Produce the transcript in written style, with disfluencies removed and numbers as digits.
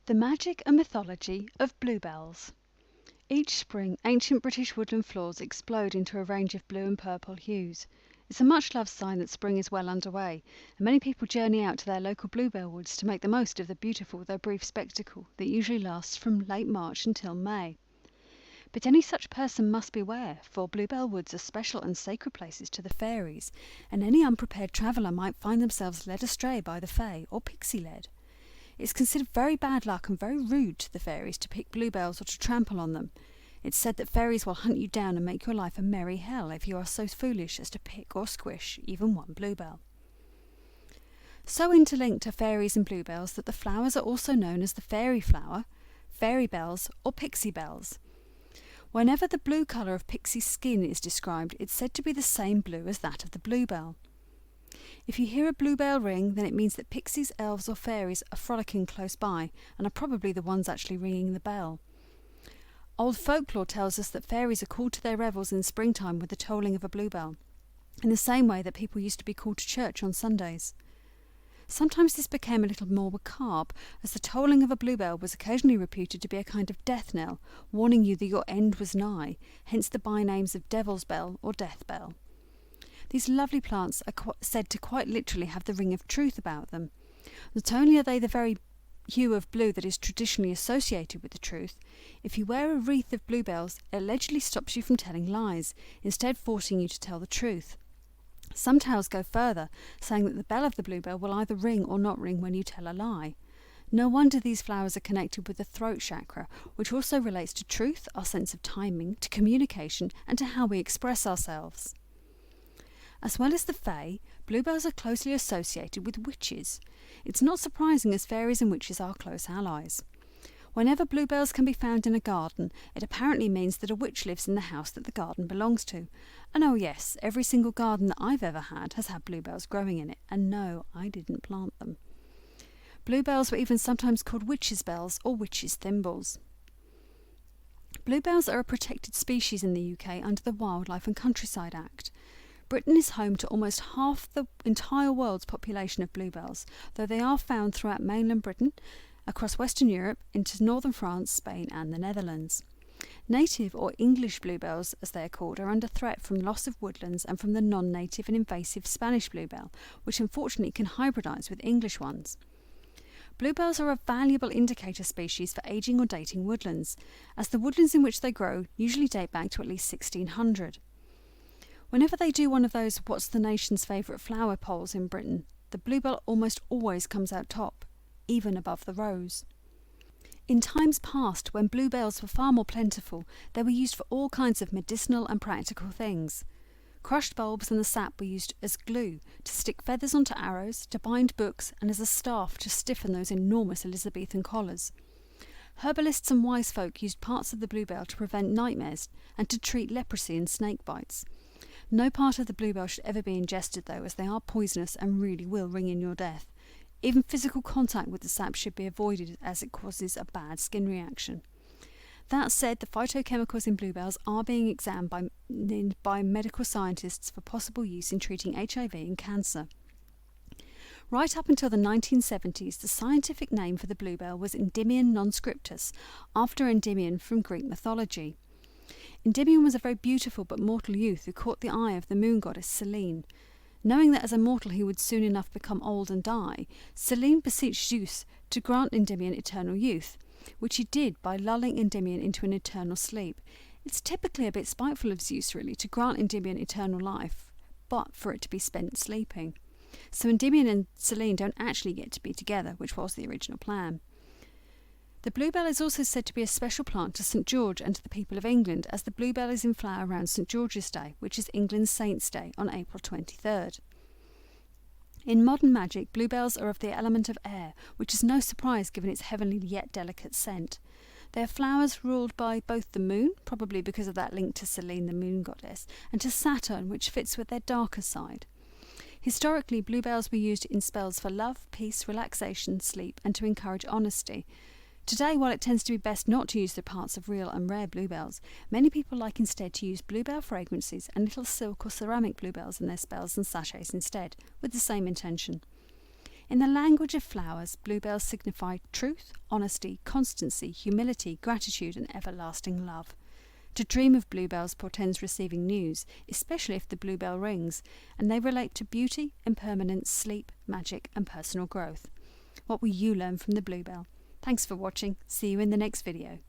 The magic and mythology of bluebells. Each spring, ancient British woodland floors explode into a range of blue and purple hues. It's a much-loved sign that spring is well underway, and many people journey out to their local bluebell woods to make the most of the beautiful though brief spectacle that usually lasts from late March until May. But any such person must beware, for bluebell woods are special and sacred places to the fairies, and any unprepared traveller might find themselves led astray by the fae or pixie-led. It's considered very bad luck and very rude to the fairies to pick bluebells or to trample on them. It's said that fairies will hunt you down and make your life a merry hell if you are so foolish as to pick or squish even one bluebell. So interlinked are fairies and bluebells that the flowers are also known as the fairy flower, fairy bells, or pixie bells. Whenever the blue colour of pixie's skin is described, it's said to be the same blue as that of the bluebell. If you hear a bluebell ring, then it means that pixies, elves or fairies are frolicking close by and are probably the ones actually ringing the bell. Old folklore tells us that fairies are called to their revels in springtime with the tolling of a bluebell, in the same way that people used to be called to church on Sundays. Sometimes this became a little more macabre, as the tolling of a bluebell was occasionally reputed to be a kind of death knell, warning you that your end was nigh, hence the bynames of Devil's Bell or Death Bell. These lovely plants are said to quite literally have the ring of truth about them. Not only are they the very hue of blue that is traditionally associated with the truth, if you wear a wreath of bluebells, it allegedly stops you from telling lies, instead forcing you to tell the truth. Some tales go further, saying that the bell of the bluebell will either ring or not ring when you tell a lie. No wonder these flowers are connected with the throat chakra, which also relates to truth, our sense of timing, to communication, and to how we express ourselves. As well as the fae, bluebells are closely associated with witches. It's not surprising, as fairies and witches are close allies. Whenever bluebells can be found in a garden, it apparently means that a witch lives in the house that the garden belongs to. And oh yes, every single garden that I've ever had has had bluebells growing in it, and no, I didn't plant them. Bluebells were even sometimes called witches' bells or witches' thimbles. Bluebells are a protected species in the UK under the Wildlife and Countryside Act. Britain is home to almost half the entire world's population of bluebells, though they are found throughout mainland Britain, across Western Europe, into northern France, Spain and the Netherlands. Native or English bluebells, as they are called, are under threat from loss of woodlands and from the non-native and invasive Spanish bluebell, which unfortunately can hybridise with English ones. Bluebells are a valuable indicator species for ageing or dating woodlands, as the woodlands in which they grow usually date back to at least 1600. Whenever they do one of those What's the Nation's Favourite Flower polls in Britain, the bluebell almost always comes out top, even above the rose. In times past, when bluebells were far more plentiful, they were used for all kinds of medicinal and practical things. Crushed bulbs and the sap were used as glue, to stick feathers onto arrows, to bind books, and as a staff to stiffen those enormous Elizabethan collars. Herbalists and wise folk used parts of the bluebell to prevent nightmares and to treat leprosy and snake bites. No part of the bluebell should ever be ingested though, as they are poisonous and really will ring in your death. Even physical contact with the sap should be avoided, as it causes a bad skin reaction. That said, the phytochemicals in bluebells are being examined by medical scientists for possible use in treating HIV and cancer. Right up until the 1970s, the scientific name for the bluebell was Endymion non-scriptus, after Endymion from Greek mythology. Endymion was a very beautiful but mortal youth who caught the eye of the moon goddess Selene. Knowing that as a mortal he would soon enough become old and die, Selene beseeched Zeus to grant Endymion eternal youth, which he did by lulling Endymion into an eternal sleep. It's typically a bit spiteful of Zeus, really, to grant Endymion eternal life, but for it to be spent sleeping. So Endymion and Selene don't actually get to be together, which was the original plan. The bluebell is also said to be a special plant to St George and to the people of England, as the bluebell is in flower around St George's Day, which is England's Saint's Day, on April 23rd. In modern magic, bluebells are of the element of air, which is no surprise given its heavenly yet delicate scent. They are flowers ruled by both the moon, probably because of that link to Selene, the moon goddess, and to Saturn, which fits with their darker side. Historically, bluebells were used in spells for love, peace, relaxation, sleep, and to encourage honesty. Today, while it tends to be best not to use the parts of real and rare bluebells, many people like instead to use bluebell fragrances and little silk or ceramic bluebells in their spells and sachets instead, with the same intention. In the language of flowers, bluebells signify truth, honesty, constancy, humility, gratitude and everlasting love. To dream of bluebells portends receiving news, especially if the bluebell rings, and they relate to beauty, impermanence, sleep, magic and personal growth. What will you learn from the bluebell? Thanks for watching. See you in the next video.